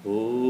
Om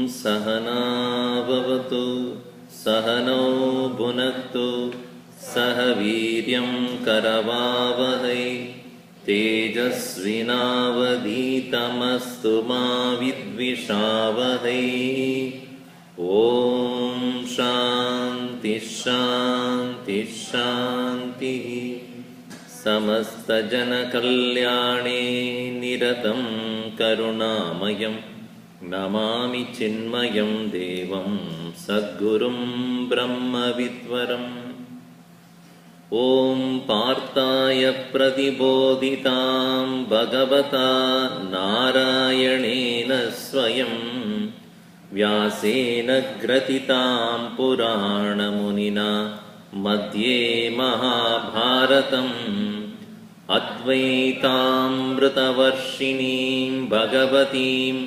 Sahana Bhavatu Sahano Bhunaktu Sahaviryam Karavavahai Tejasvinavaditamastu ma vidvishavahai. Om Shanti Shanti Shanti. Samasta Jana Kalyane Niratam Karunamayam Namami Chinmayam Devam Sadgurum Brahma Vidvaram. Om Partaya Pratibodhitam Bhagavata Narayanena Swayam Vyasena Gratitam Purana Munina Madhye Mahabharatam Advaitamritavarshinim Bhagavatim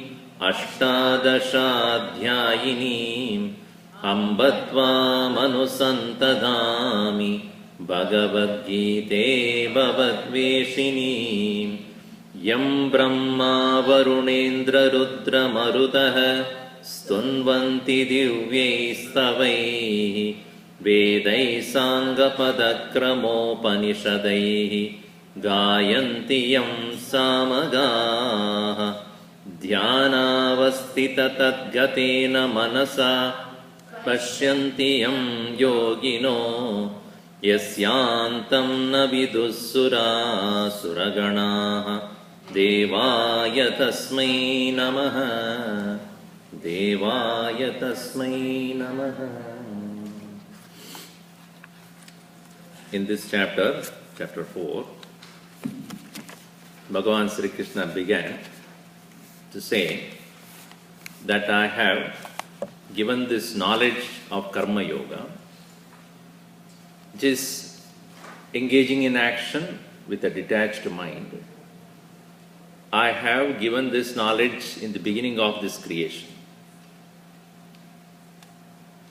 Ashtadashadhyayinim Ambatvam Anusantadami Bhagavad Geeta Bhavadveshinim Yam Brahma Varunendra Rudra Marutaha Stunvanti Divyaistavaihi Vedai Sangapadakramopanisadaihi Gayanti Yam Samagaha Dhyanavastita Tadgatena Manasa Pashyanti Yam Yogino Yasyantam Navidussura Suraganaha Devaya Tasmai Namaha Devaya Tasmai Namaha. In this chapter, chapter 4, Bhagavan Sri Krishna began to say that I have given this knowledge of Karma Yoga, which is engaging in action with a detached mind. I have given this knowledge in the beginning of this creation.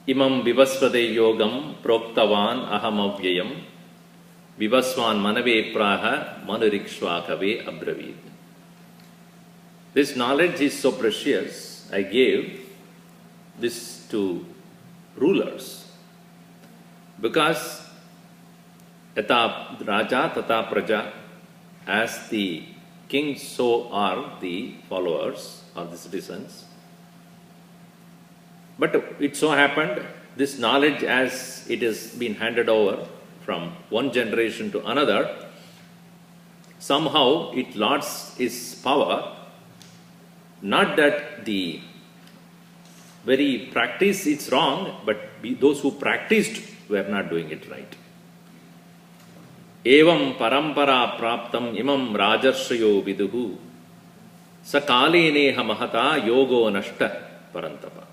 Imam vivasvade yogam proktavan aham avyayam vivasvan manave praha manurikshvakave abravid. This knowledge is so precious, I gave this to rulers, because yata raja tata praja, as the king so are the followers or the citizens. But it so happened, this knowledge, as it has been handed over from one generation to another, somehow it lost its power. Not that the very practice is wrong, but those who practiced were not doing it right. Evam parampara praptam imam rajarshyo viduhu sakaleneha mahata yogo nashta parantapa.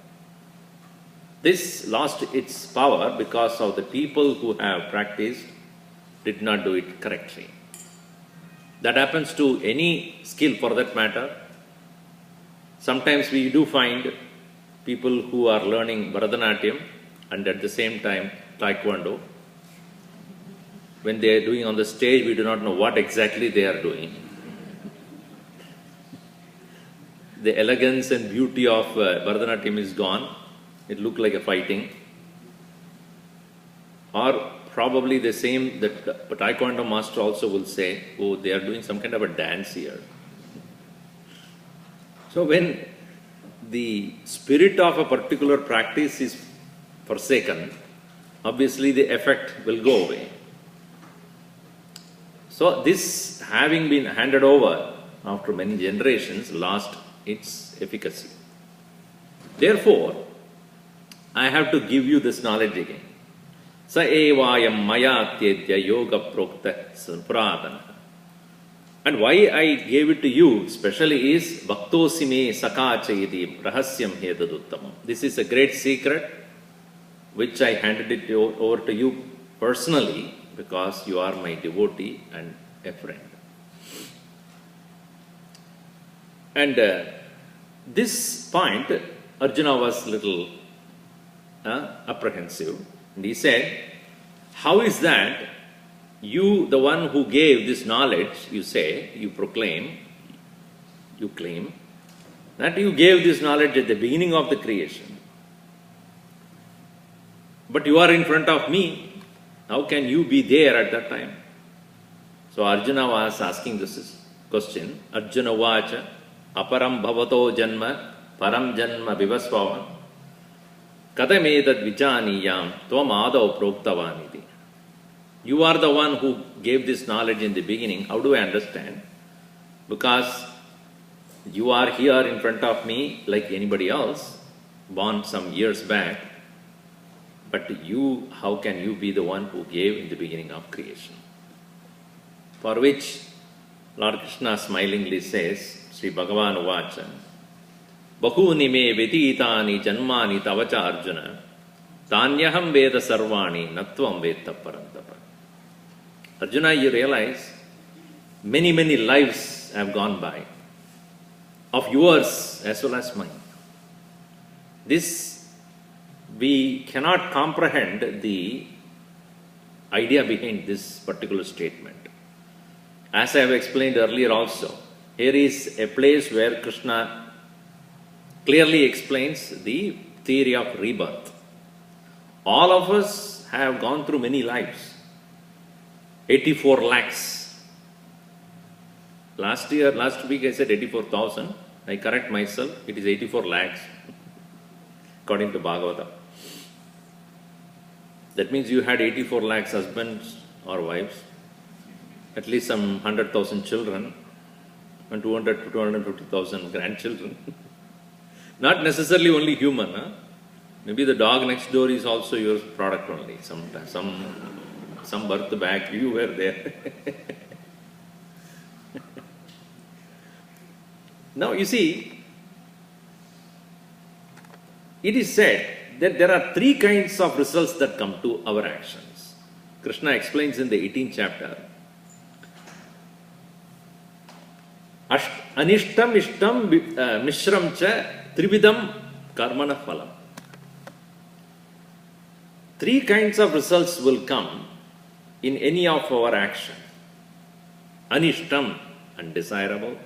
This lost its power because of the people who have practiced did not do it correctly. That happens to any skill for that matter. Sometimes we do find people who are learning Bharatanatyam and at the same time Taekwondo. When they are doing on the stage, we do not know what exactly they are doing. the elegance and beauty of Bharatanatyam is gone. It looked like a fighting. Or probably the same that Taekwondo master also will say, oh, they are doing some kind of a dance here. So when the spirit of a particular practice is forsaken, obviously the effect will go away. So this, having been handed over after many generations, lost its efficacy. Therefore, I have to give you this knowledge again. Sa evayam maya tyedya yoga prokta puradana. And why I gave it to you especially is bhaktosime sakachayati rahasyam hedaduttamam. This is a great secret which I handed it over to you personally because you are my devotee and a friend. And this point, Arjuna was little apprehensive. And he said, how is that you, the one who gave this knowledge, you say, you proclaim, you claim, that you gave this knowledge at the beginning of the creation. But you are in front of me. How can you be there at that time? So Arjuna was asking this question. Arjuna vacha aparam bhavato janma param janma vivasvavam kadametad vijaniyam tvam adav proktavaniti. You are the one who gave this knowledge in the beginning. How do I understand? Because you are here in front of me like anybody else, born some years back. But you, how can you be the one who gave in the beginning of creation? For which Lord Krishna smilingly says, Sri Bhagavan Vacha, Bahuni me veditani janmani tavacha Arjuna, tanyaham veda sarvani natvam veta parantapa. Arjuna, you realize many, many lives have gone by, of yours as well as mine. This, we cannot comprehend the idea behind this particular statement. As I have explained earlier also, here is a place where Krishna clearly explains the theory of rebirth. All of us have gone through many lives. 84 lakhs. Last week I said 84,000. I correct myself, it is 84 lakhs according to Bhagavata. That means you had 84 lakhs husbands or wives, at least some 100,000 children, and 200 to 250,000 grandchildren. Not necessarily only human. Huh? Maybe the dog next door is also your product only. Some birth back, you were there. Now you see, it is said that there are three kinds of results that come to our actions. Krishna explains in the 18th chapter. Anishtam, ishtam, mishram cha, trividam, karmana phalam. Three kinds of results will come in any of our action. Anishtam, undesirable.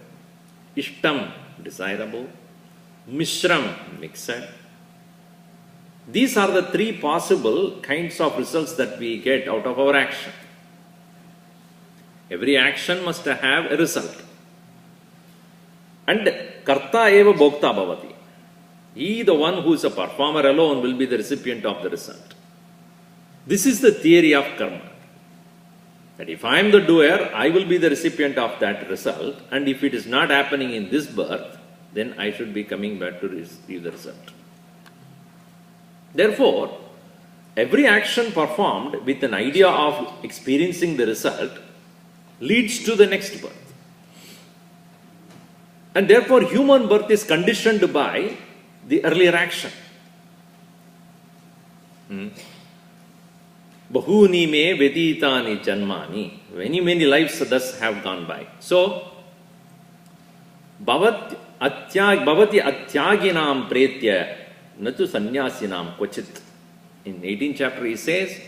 Ishtam, desirable. Mishram, mixed. These are the three possible kinds of results that we get out of our action. Every action must have a result. And karta eva bhokta bhavati. He, the one who is a performer alone, will be the recipient of the result. This is the theory of karma. That if I am the doer, I will be the recipient of that result. And if it is not happening in this birth, then I should be coming back to receive the result. Therefore, every action performed with an idea of experiencing the result leads to the next birth. And therefore, human birth is conditioned by the earlier action. Bahuni me veditani janmani. Many, many lives thus have gone by. So, bhavati atyaginam pretya natu sannyasinam kvachit. In 18th chapter he says,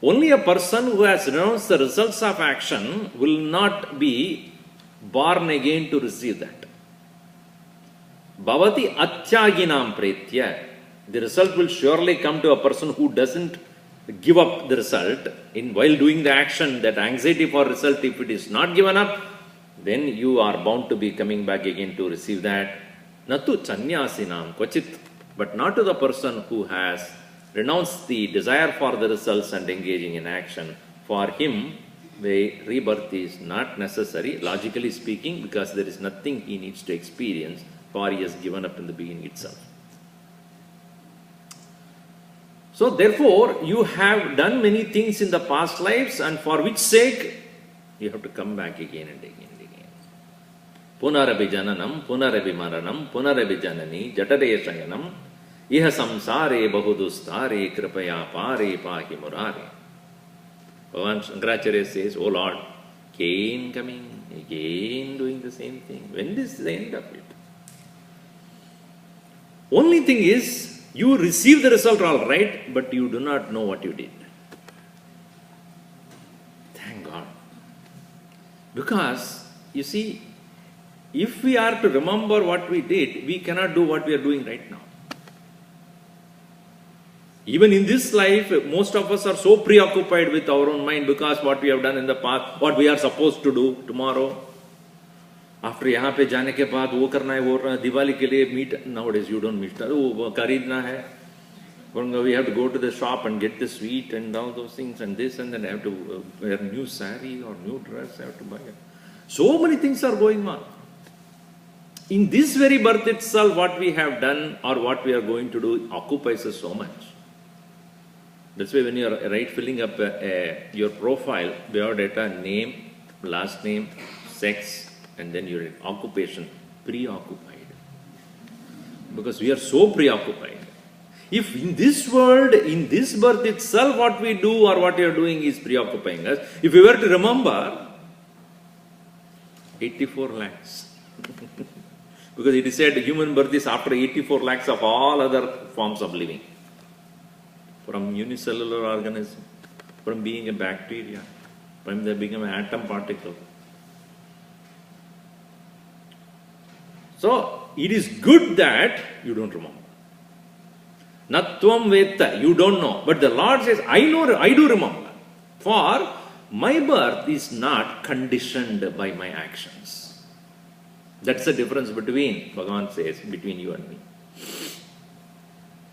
only a person who has renounced the results of action will not be born again to receive that. Bhavati Attyaginam Pretya. The result will surely come to a person who doesn't give up the result in while doing the action. That anxiety for result, if it is not given up, then you are bound to be coming back again to receive that. Natu Chanyasinam Kvachit, but not to the person who has renounced the desire for the results and engaging in action. For him, the rebirth is not necessary, logically speaking, because there is nothing he needs to experience, for he has given up in the beginning itself. So therefore, you have done many things in the past lives, and for which sake you have to come back again and again and again. Punarabi jananam, punarabi maranam, punarabi janani, jatare shayanam, iha samsare bahudustare kripaya pare pahi murare. Bhagavan Shankaracharya says, "Oh Lord, again coming, again doing the same thing. When is the end of it?" Only thing is, you receive the result all right, but you do not know what you did. Thank God. Because, you see, if we are to remember what we did, we cannot do what we are doing right now. Even in this life, most of us are so preoccupied with our own mind because what we have done in the past, what we are supposed to do tomorrow. After यहाँ पे जाने के बाद वो करना है, वो दिवाली के लिए meet, nowadays you don't meet, वो खरीदना है, we have to go to the shop and get the sweet and all those things and this, and then I have to wear new sari or new dress, I have to buy it. So many things are going on. In this very birth itself, what we have done or what we are going to do occupies us so much. That's why when you are filling up your profile, biodata, name, last name, sex, and then your occupation, preoccupied. Because we are so preoccupied. If in this world, in this birth itself, what we do or what we are doing is preoccupying us, if we were to remember, 84 lakhs. Because it is said human birth is after 84 lakhs of all other forms of living. From unicellular organism, from being a bacteria, from being an atom particle. So, it is good that you don't remember. Natvam vetta, you don't know. But the Lord says, I know, I do remember. For my birth is not conditioned by my actions. That's the difference between, Bhagavan says, between you and me.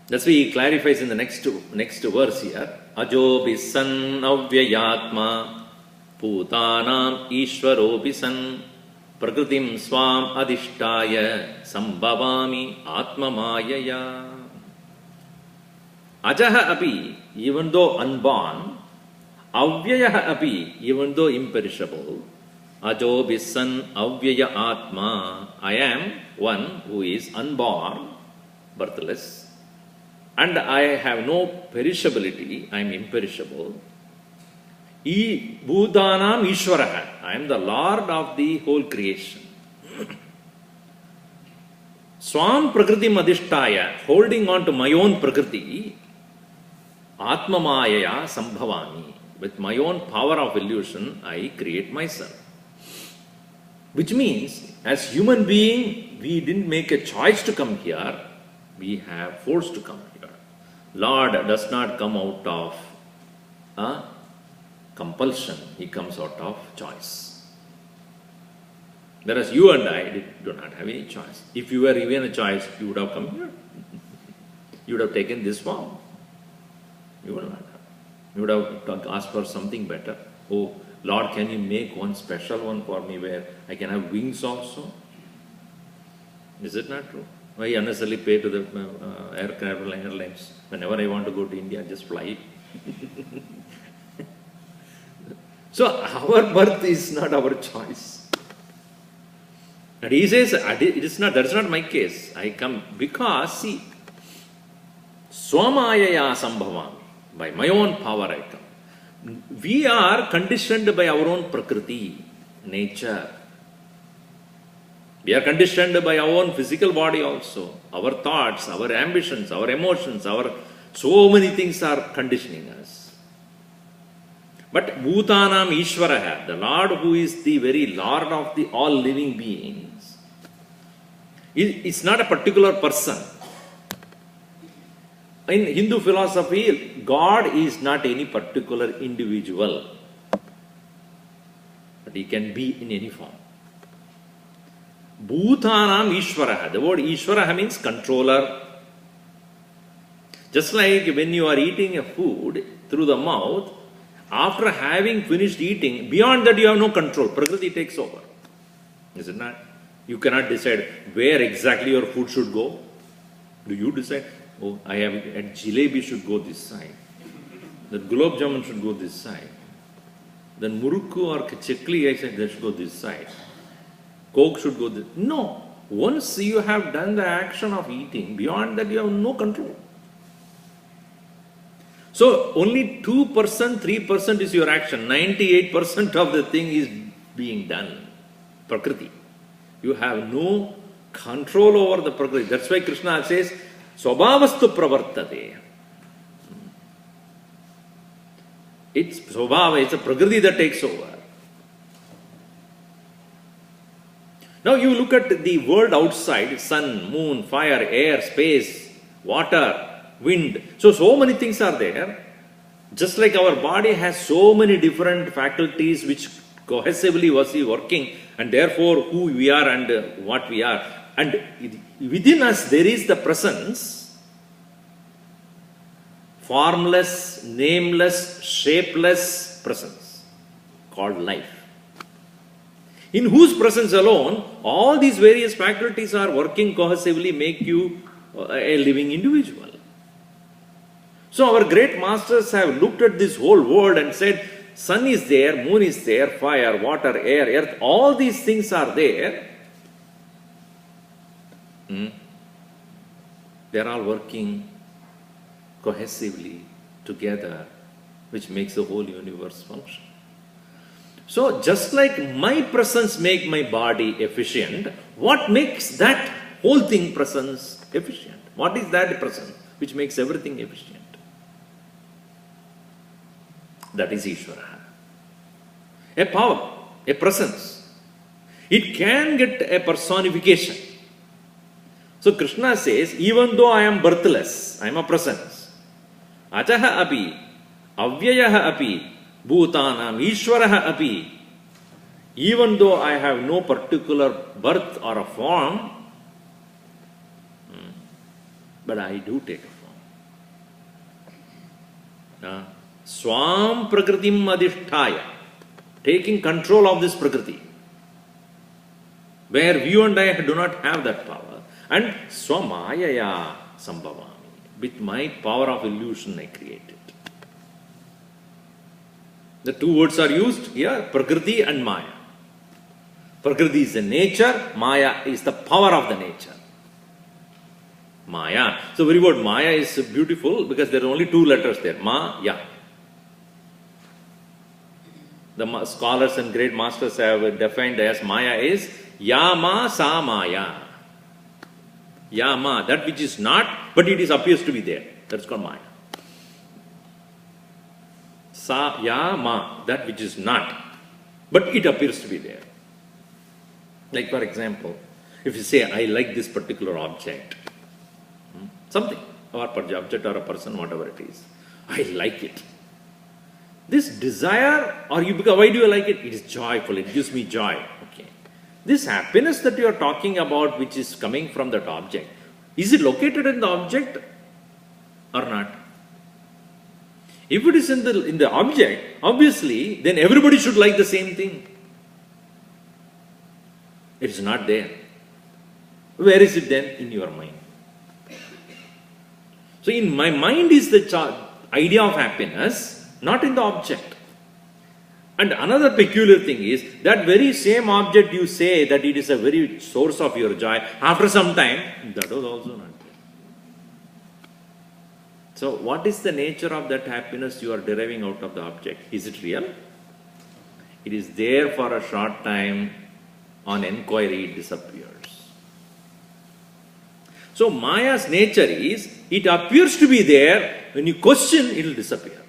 That's why he clarifies in the next verse here. Ajo bisan avyayatma putanam ishvaro bisan prakritim swam adishtaya sambhavami atma mayaya. Ajaha api, even though unborn, avyayaha api, even though imperishable, ajo bisan avyaya atma, I am one who is unborn, birthless, and I have no perishability, I am imperishable. E bhutanam ishvaraha, I am the Lord of the whole creation. Swam prakriti madishtaya, holding on to my own prakriti, atma mayaya sambhavami, with my own power of illusion, I create myself. Which means, as human being, we didn't make a choice to come here, we have forced to come here. Lord does not come out of compulsion, he comes out of choice. Whereas you and I do not have any choice. If you were given a choice, you would have come here. You would have taken this form. You would not have. You would have asked for something better. Oh, Lord, can you make one special one for me where I can have wings also? Is it not true? Why unnecessarily pay to the aircraft airlines? Whenever I want to go to India, just fly. So our birth is not our choice. And he says, that's not my case. I come because, see, Swamayaya Sambhavami, by my own power I come. We are conditioned by our own prakriti, nature. We are conditioned by our own physical body also. Our thoughts, our ambitions, our emotions, so many things are conditioning us. But Bhutanam Ishvaraha, the Lord who is the very Lord of the all living beings, It's not a particular person. In Hindu philosophy, God is not any particular individual, but he can be in any form. Bhutanam Ishvaraha. The word Ishvaraha means controller. Just like when you are eating a food through the mouth, after having finished eating, beyond that you have no control. Prakriti takes over. Is it not? You cannot decide where exactly your food should go. Do you decide? Oh, I have a jalebi should go this side. The gulab jamun should go this side. Then murukku or chakli, I said, they should go this side. Coke should go this. No. Once you have done the action of eating, beyond that you have no control. So only 2%, 3% is your action. 98% of the thing is being done. Prakriti. You have no control over the Prakriti. That's why Krishna says, Swabhavastu pravartate. It's Swabhava, it's a Prakriti that takes over. Now you look at the world outside, sun, moon, fire, air, space, water, wind. So many things are there. Just like our body has so many different faculties which cohesively was working, and therefore who we are and what we are. And within us there is the presence, formless, nameless, shapeless presence called life, in whose presence alone all these various faculties are working cohesively, make you a living individual. So our great masters have looked at this whole world and said, sun is there, moon is there, fire, water, air, earth, all these things are there. They are all working cohesively together, which makes the whole universe function. So just like my presence makes my body efficient, what makes that whole thing presence efficient? What is that presence which makes everything efficient? That is Ishvara. A power, a presence. It can get a personification. So Krishna says, even though I am birthless, I am a presence. Ajaha api, avyayaha api, bhutanam ishvaraha api. Even though I have no particular birth or a form, but I do take a form. Swam prakritim adhisthaya, taking control of this prakriti, where you and I do not have that power. And swamayaya sambhavami, with my power of illusion I create it. The two words are used here, prakriti and maya. Prakriti is the nature, maya is the power of the nature. Maya. So very word maya is beautiful because there are only two letters there, ma-ya. The scholars and great masters have defined as maya is yama sa maya. Yama, that which is not, but it appears to be there. That's called maya. Sa yama, that which is not, but it appears to be there. Like for example, if you say, I like this particular object, something, or object or a person, whatever it is, I like it. This desire, or why do you like it? It is joyful, it gives me joy. Okay. This happiness that you are talking about, which is coming from that object, is it located in the object or not? If it is in the object, obviously, then everybody should like the same thing. It is not there. Where is it then? In your mind. So in my mind is the idea of happiness, not in the object. And another peculiar thing is, that very same object you say that it is a very source of your joy, after some time, that was also not there. So what is the nature of that happiness you are deriving out of the object? Is it real? It is there for a short time, on inquiry it disappears. So Maya's nature is, it appears to be there, when you question, it will disappear.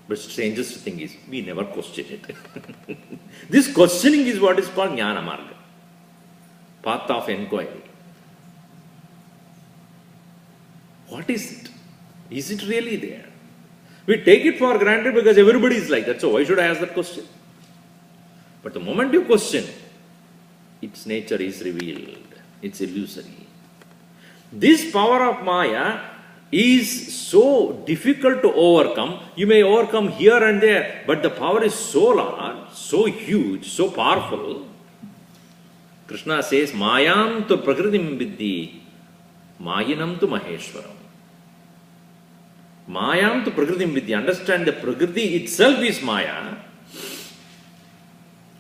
But strangest thing is, we never question it. This questioning is what is called Jnana Marga. path of inquiry. What is it? Is it really there? We take it for granted because everybody is like that. So why should I ask that question? But the moment you question, its nature is revealed. It's illusory. This power of Maya is so difficult to overcome. You may overcome here and there, but the power is so large, so huge, so powerful. Krishna says, Mayam tu prakritim viddhi, Mayinam tu Maheshwaram. Mayam tu prakritim viddhi. Understand the Prakriti itself is Maya.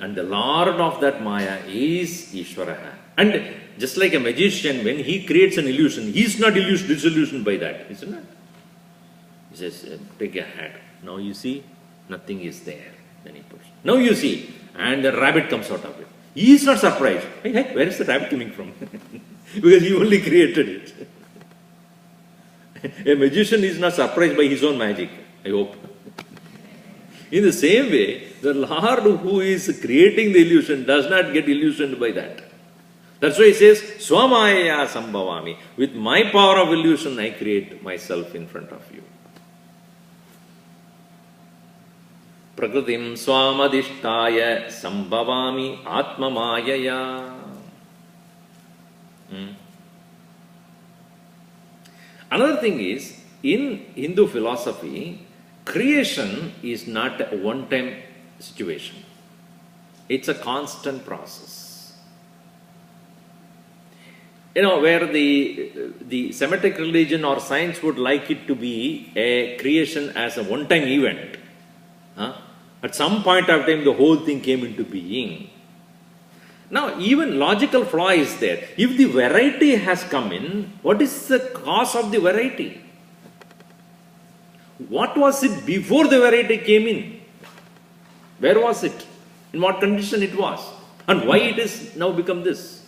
And the Lord of that Maya is Ishvara. And just like a magician, when he creates an illusion, he is not disillusioned by that, isn't it? He says, take a hat. Now you see, nothing is there. Then he puts. Now you see, and the rabbit comes out of it. He is not surprised. Hey, where is the rabbit coming from? Because he only created it. A magician is not surprised by his own magic, I hope. In the same way, the Lord who is creating the illusion does not get illusioned by that. That's why he says, Swamaya Sambhavami. With my power of illusion, I create myself in front of you. Prakritim Swamadishtaya Sambhavami Atma Mayaya. Another thing is, in Hindu philosophy, creation is not a one-time situation. It's a constant process. You know, where the Semitic religion or science would like it to be a creation as a one-time event. At some point of time, the whole thing came into being. Now, even logical flaw is there. If the variety has come in, what is the cause of the variety? What was it before the variety came in? Where was it? In what condition it was? And why it is now become this?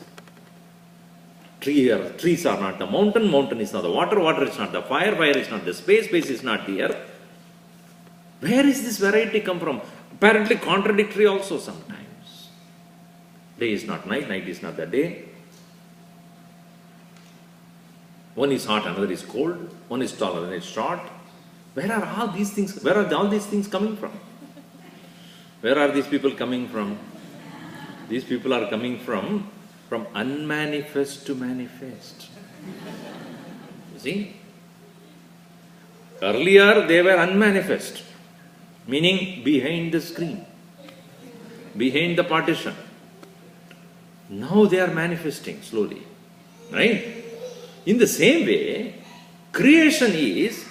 Trees are not the mountain, mountain is not the water, water is not the fire, fire is not the space, space is not the earth. Where is this variety come from? Apparently contradictory also sometimes. Day is not night, night is not the day. One is hot, another is cold. One is tall, another is short. Where are all these things? Where are all these things coming from? Where are these people coming from? These people are coming from unmanifest to manifest. You see? Earlier they were unmanifest, meaning behind the screen, behind the partition. Now they are manifesting slowly. Right? In the same way, creation is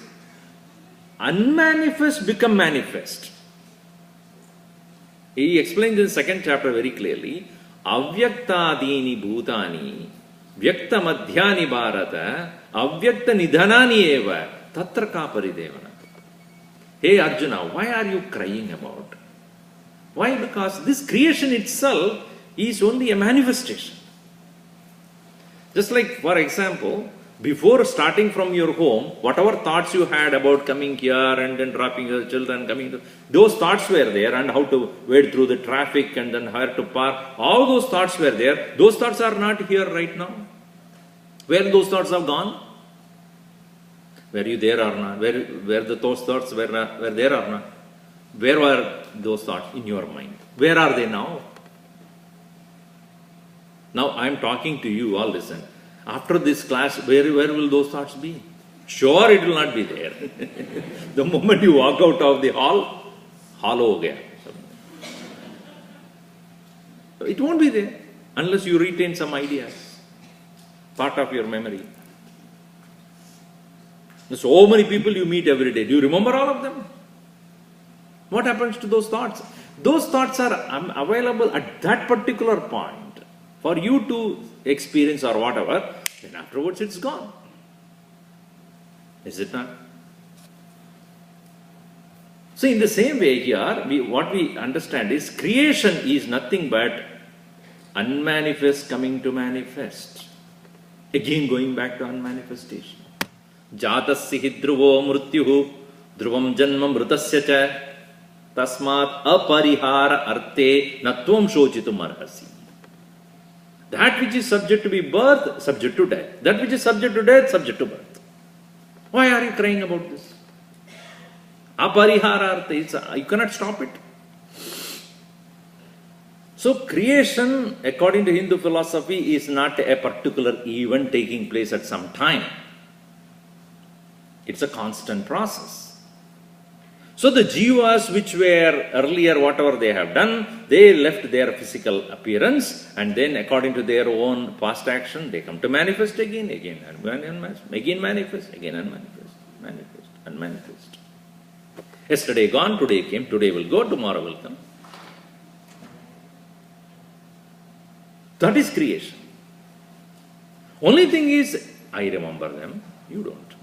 unmanifest become manifest. He explains in the second chapter very clearly. Avyaktadini bhutani vyakta madhyani bharata avyakta nidhanani eva tatra ka paridevana. Hey Arjuna, why are you crying about? Why? Because this creation itself is only a manifestation. Just like, for example, before starting from your home, whatever thoughts you had about coming here and then dropping your children, those thoughts were there, and how to wade through the traffic and then where to park, all those thoughts were there. Those thoughts are not here right now. Where those thoughts have gone? Were you there or not? Where those thoughts were there or not? Where were those thoughts in your mind? Where are they now? Now I am talking to you, all listen. After this class, where will those thoughts be? Sure, it will not be there. The moment you walk out of the hall, hollow ho gaya. It won't be there unless you retain some ideas, part of your memory. So many people you meet every day. Do you remember all of them? What happens to those thoughts? Those thoughts are available at that particular point for you to experience or whatever, then afterwards it's gone. Is it not? So in the same way here, what we understand is creation is nothing but unmanifest coming to manifest. Again going back to unmanifestation. Jatasya dhruvo mrityuhu dhruvam janma mritasya cha tasmat aparihara arte natvam shochitum arhasi. That which is subject to be birth, subject to death. That which is subject to death, subject to birth. Why are you crying about this? Apariharartha, you cannot stop it. So creation, according to Hindu philosophy, is not a particular event taking place at some time. It's a constant process. So the jivas which were earlier, whatever they have done, they left their physical appearance, and then according to their own past action, they come to manifest again and manifest, again and manifest. Yesterday gone, today came, today will go, tomorrow will come. That is creation. Only thing is, I remember them, you don't.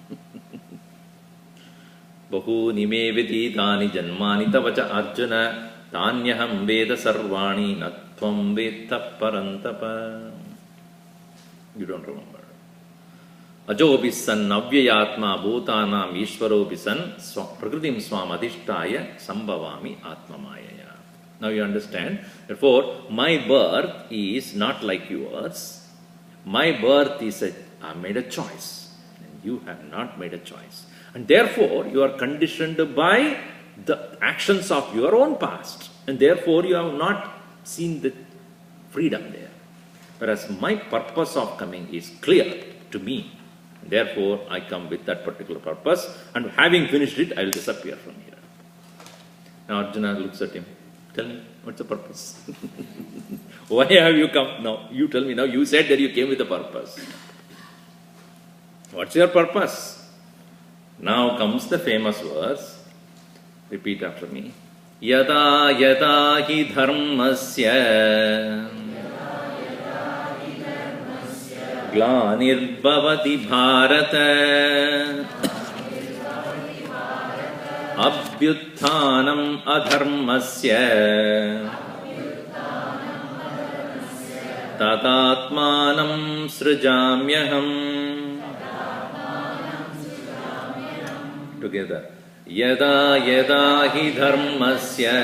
Bahuni me viditani janmani tavacha arjuna tanyaham veda sarvani natvam vetta parantapa. You don't remember. Ajobisan avyayatma bhutanam ishwarobisan prakritim swam adhishtaya sambhavami atmamayaya. Now you understand. Therefore, my birth is not like yours. My birth is I made a choice. And you have not made a choice. And therefore, you are conditioned by the actions of your own past. And therefore, you have not seen the freedom there. Whereas my purpose of coming is clear to me. Therefore, I come with that particular purpose. And having finished it, I will disappear from here. Now Arjuna looks at him. Tell me, what's the purpose? Why have you come? Now, you tell me. Now, you said that you came with a purpose. What's your purpose? Now comes the famous verse. Repeat after me. Yada yada hi dharmasya glanirbhavati bharata abhyutthanam adharmasya tatatmanam srijamyaham. Together. Yada yada hi dharmasya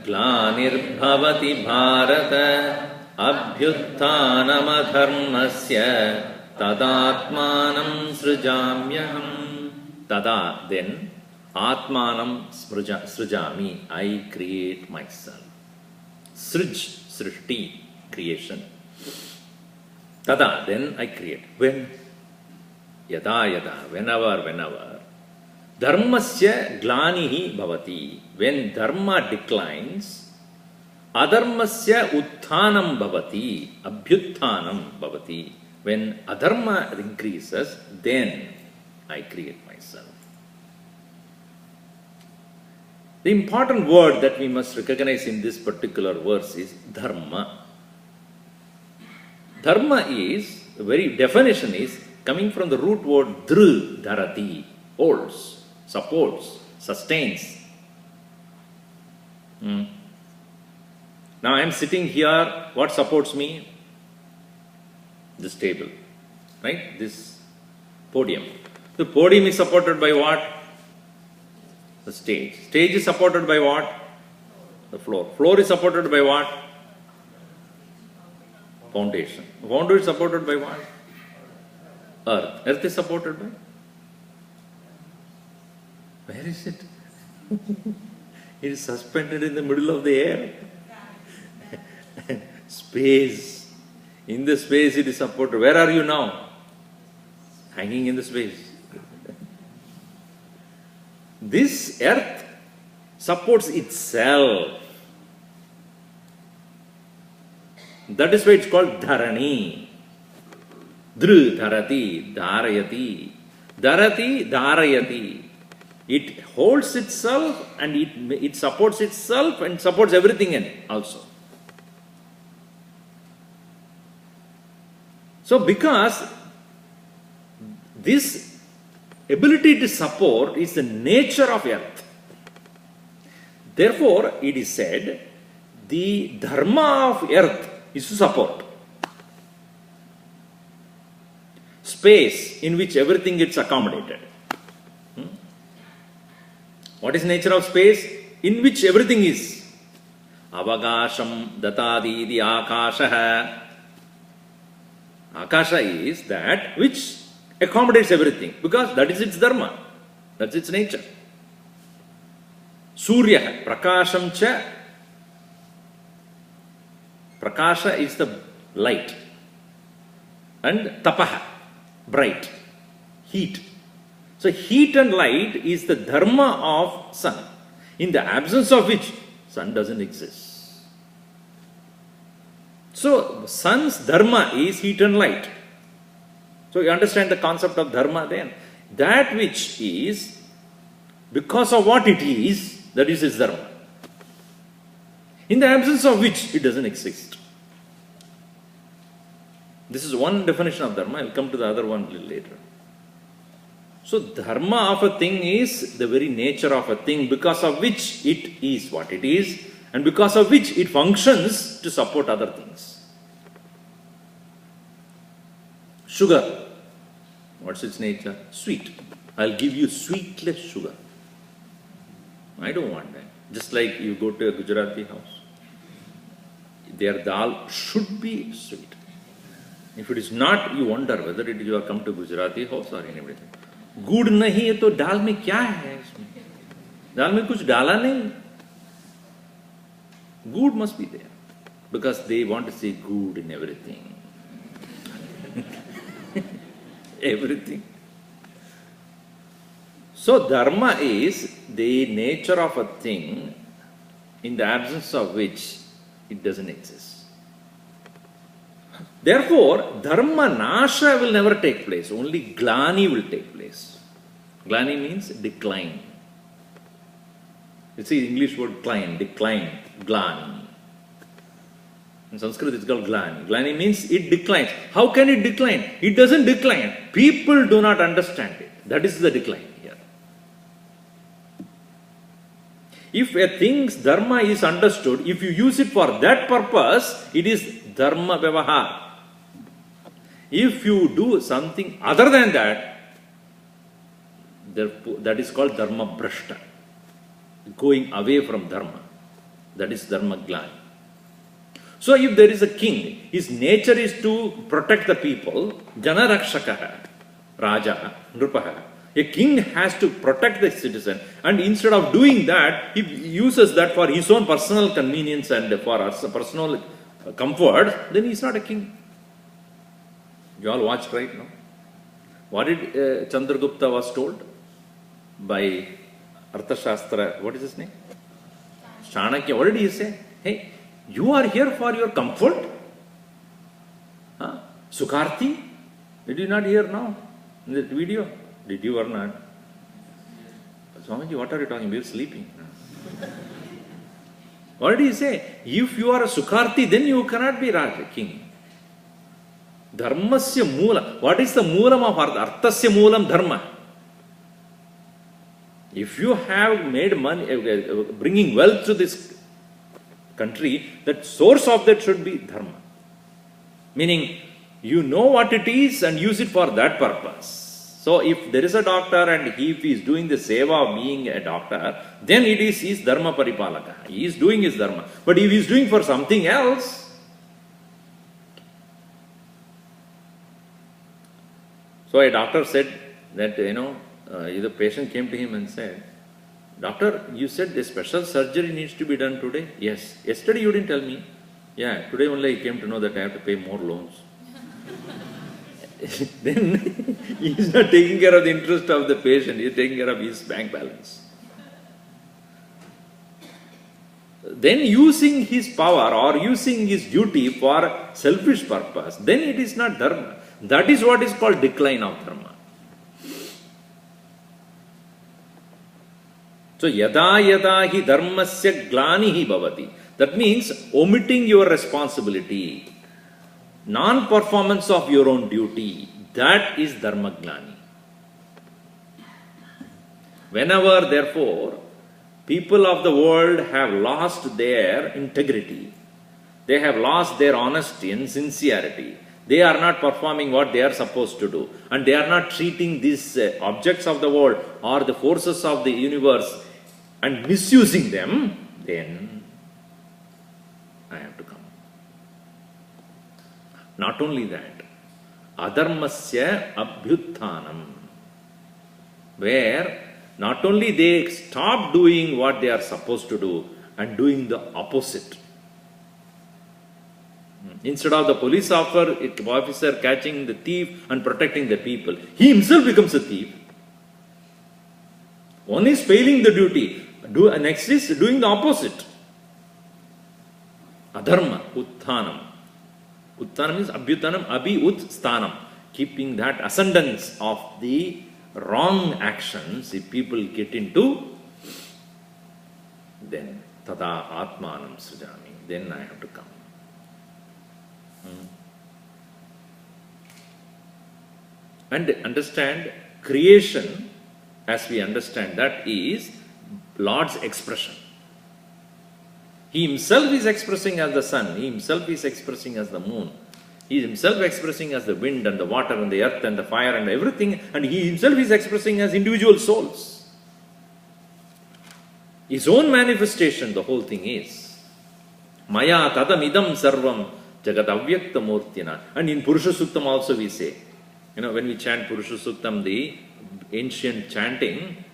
glanirbhavati bharata abhyutthanam adharmasya tadatmanam srijamyaham. Tada, then, atmanam srijami, I create myself. Srij, srishti, creation. Tada, then I create. When? Yada yada, whenever. Dharmasya glanihi bhavati. When dharma declines, adharmasya utthanam bhavati, abhyutthanam bhavati. When adharma increases, then I create myself. The important word that we must recognize in this particular verse is dharma. Dharma is, the very definition is coming from the root word dhr, dharati, holds, supports, sustains. Now I am sitting here, what supports me? This table, right? This podium. The podium is supported by what? The stage. Stage is supported by what? The floor. Floor is supported by what? Foundation. Foundation is supported by what? Earth. Earth is supported by? Where is it? It is suspended in the middle of the air. Space. In the space it is supported. Where are you now? Hanging in the space. This earth supports itself. That is why it's called dharani. Dhr, dharati, dharayati. Dharati, dharayati. It holds itself and it supports itself and supports everything in it also. So because this ability to support is the nature of earth, therefore it is said the dharma of earth is to support. Space in which everything gets accommodated. What is the nature of space? In which everything is. Avagasham datadi di akashaha. Akasha is that which accommodates everything, because that is its dharma, that's its nature. Surya, prakasham cha. Prakasha is the light, and tapaha, bright, heat. So heat and light is the dharma of sun, in the absence of which sun doesn't exist. So sun's dharma is heat and light. So you understand the concept of dharma then. That which is, because of what it is, that is its dharma. In the absence of which it doesn't exist. This is one definition of dharma. I'll come to the other one a little later. So dharma of a thing is the very nature of a thing, because of which it is what it is, and because of which it functions to support other things. Sugar, what's its nature? Sweet. I'll give you sweetless sugar. I don't want that. Just like you go to a Gujarati house, their dal should be sweet. If it is not, you wonder whether you have come to Gujarati house or anybody. गुड़ नहीं है तो दाल में क्या है? इसमें दाल में कुछ डाला नहीं. Good must be there, because they want to see good in everything. Everything. So dharma is the nature of a thing, in the absence of which it doesn't exist. Therefore, dharma nasha will never take place. Only glani will take place. Glani means decline. It's the English word decline, glani. In Sanskrit it's called glani. Glani means it declines. How can it decline? It doesn't decline. People do not understand it. That is the decline here. If a thing's dharma is understood, if you use it for that purpose, it is dharma vyavahar. If you do something other than that, that is called dharma brashta, going away from dharma. That is dharma glani. So if there is a king, his nature is to protect the people, jana rakshakaha, raja, nrupaha. A king has to protect the citizen, and instead of doing that, he uses that for his own personal convenience and for personal comfort, then he is not a king. You all watched right now? What did Chandragupta was told by Arthashastra? What is his name? Chanakya. What did he say? Hey, you are here for your comfort? Huh? Sukharti? Did you not hear now in that video? Did you or not? Swamiji, what are you talking about? You're sleeping. What did he say? If you are a Sukharti, then you cannot be Raja, king. Dharmasya moola. What is the moolam of artha? Arthasya moolam dharma. If you have made money, bringing wealth to this country, that source of that should be dharma. Meaning, you know what it is and use it for that purpose. So, if there is a doctor and if he is doing the seva of being a doctor, then it is his dharma paripalaka. He is doing his dharma. But if he is doing for something else, so a doctor said that, the patient came to him and said, Doctor, you said a special surgery needs to be done today? Yes. Yesterday you didn't tell me. Yeah, today only I came to know that I have to pay more loans. Then he is not taking care of the interest of the patient, he is taking care of his bank balance. Then using his power or using his duty for selfish purpose, then it is not dharma. That is what is called decline of dharma. So, yada yada hi dharmasya glanihi bhavati. That means omitting your responsibility, non-performance of your own duty. That is dharma glani. Whenever, therefore, people of the world have lost their integrity, they have lost their honesty and sincerity, they are not performing what they are supposed to do, and they are not treating these objects of the world or the forces of the universe and misusing them, then I have to come. Not only that, adharmasya abhyuthanam, where not only they stop doing what they are supposed to do and doing the opposite. Instead of the police officer catching the thief and protecting the people, he himself becomes a thief. One is failing the duty, next is doing the opposite. Adharma, utthanam. Utthanam means abhyuthanam, abhi ut sthanam. Keeping that ascendance of the wrong actions, if people get into, then tada atmanam srijami, then I have to come. And understand creation, as we understand that, is Lord's expression. He himself is expressing as the sun, he himself is expressing as the moon, he is himself expressing as the wind and the water and the earth and the fire and everything, and he himself is expressing as individual souls. His own manifestation, the whole thing is. Maya tadamidam sarvam jagat avyakta murtina. And in Purusha Suktam also we say, when we chant Purusha Suktam, the ancient chanting,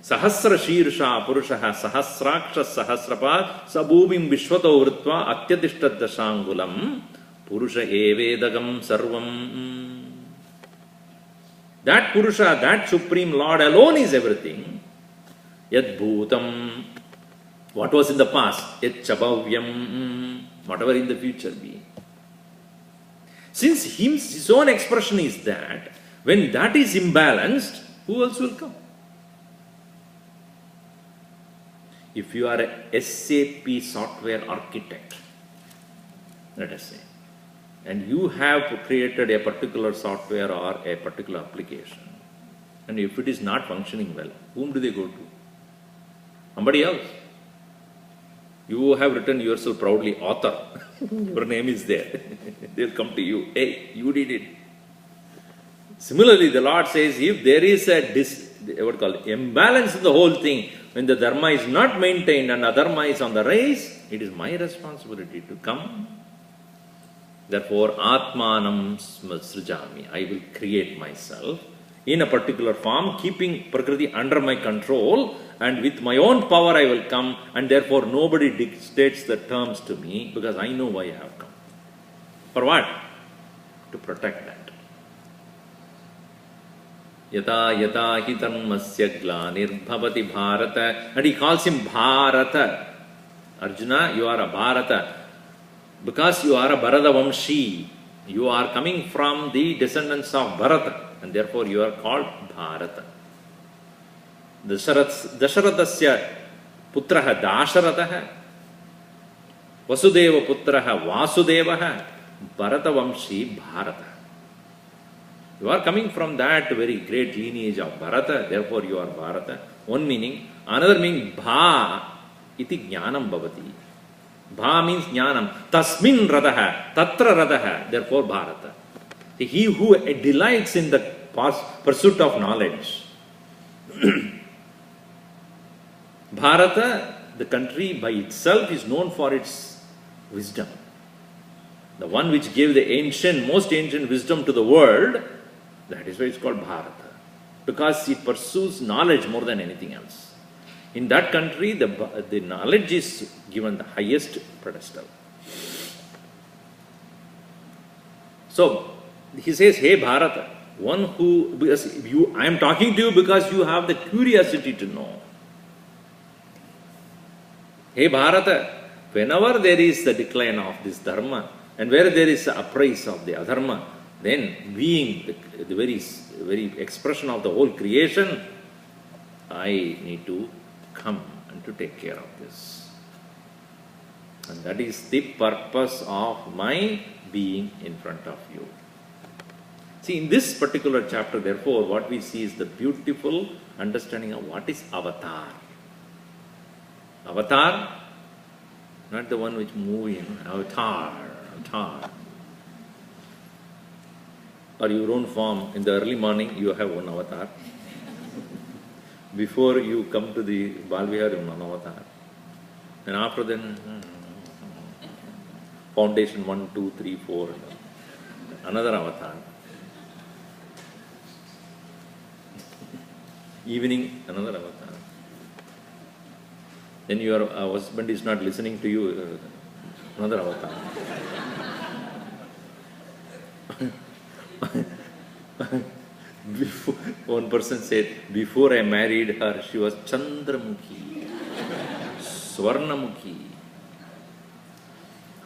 Sahasra Shirsha Purushaha Sahasraksha Sahasrapa Sabhubim Vishwato Vritva Atyadishtat Dashangulam Purusha Evedagam Sarvam. That Purusha, that Supreme Lord alone is everything. Yad Bhutam, what was in the past, Yad Chabhavyam, whatever in the future be. Since his own expression is that, when that is imbalanced, who else will come? If you are a SAP software architect, let us say, and you have created a particular software or a particular application, and if it is not functioning well, whom do they go to? Somebody else. You have written yourself proudly author. Your name is there. They'll come to you. Hey, you did it. Similarly, the Lord says, if there is a imbalance in the whole thing, when the dharma is not maintained and adharma is on the rise, it is my responsibility to come. Therefore, atmanam srijami, I will create myself in a particular form, keeping Prakriti under my control, and with my own power I will come, and therefore nobody dictates the terms to me, because I know why I have come. For what? To protect that. Yata yata hi dharmasya glanir bharata. And he calls him Bharata. Arjuna, you are a Bharata. Because you are a Bharata Vamshi. You are coming from the descendants of Bharata. And therefore you are called Bharata. Dasharathasya putraha Dasharataha. Vasudeva putraha Vasudevaha. Bharata Vamshi Bharata. You are coming from that very great lineage of Bharata, therefore you are Bharata. One meaning. Another meaning, Bha iti jnanam bhavati. Bha means jnanam. Tasmin radaha, tatra radaha, therefore Bharata. He who delights in the pursuit of knowledge. Bharata, the country by itself, is known for its wisdom. The one which gave the most ancient wisdom to the world, that is why it's called Bharata. Because it pursues knowledge more than anything else. In that country, the knowledge is given the highest pedestal. So, he says, hey Bharata, one who, because I am talking to you because you have the curiosity to know. Hey Bharata, whenever there is the decline of this dharma, and where there is the uprise of the adharma, then being the very expression of the whole creation, I need to come and to take care of this. And that is the purpose of my being in front of you. See, in this particular chapter, therefore, what we see is the beautiful understanding of what is avatar. Avatar, not the one which moves in, avatar. Or your own form. In the early morning, you have one avatar. Before you come to the Balvihar, you have one avatar. And after then, foundation 1, 2, 3, 4. another avatar. Evening, another avatar. Then your husband is not listening to you, another avatar. Before, one person said, before I married her, she was Chandramukhi, Swarnamukhi.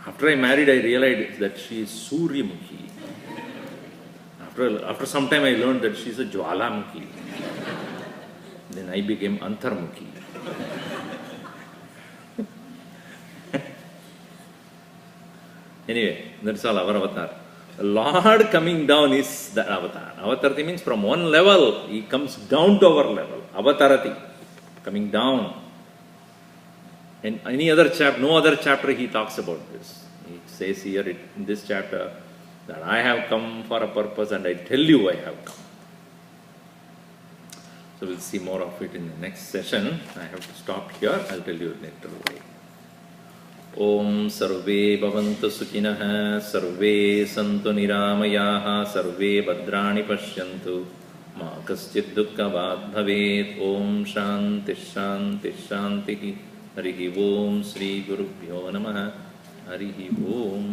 After I married, I realized that she is Suryamukhi. After some time, I learned that she is a Jwalamukhi. Then I became Antarmukhi. Anyway, that's all our avatar. The Lord coming down is the avatar. Avatarati means from one level, he comes down to our level. Avatarati, coming down. In any other chapter, no other chapter he talks about this. He says here in this chapter that I have come for a purpose and I tell you I have come. So we'll see more of it in the next session. I have to stop here. I'll tell you later why. Om sarve bhavantu sukhinah, sarve santu niramayaha, sarve bhadrani pashyantu, ma kaschid dukkhabhat bhavet. Om shanti shanti shanti. Harihi Om Sri Gurubhyo Namaha. Harihi Om.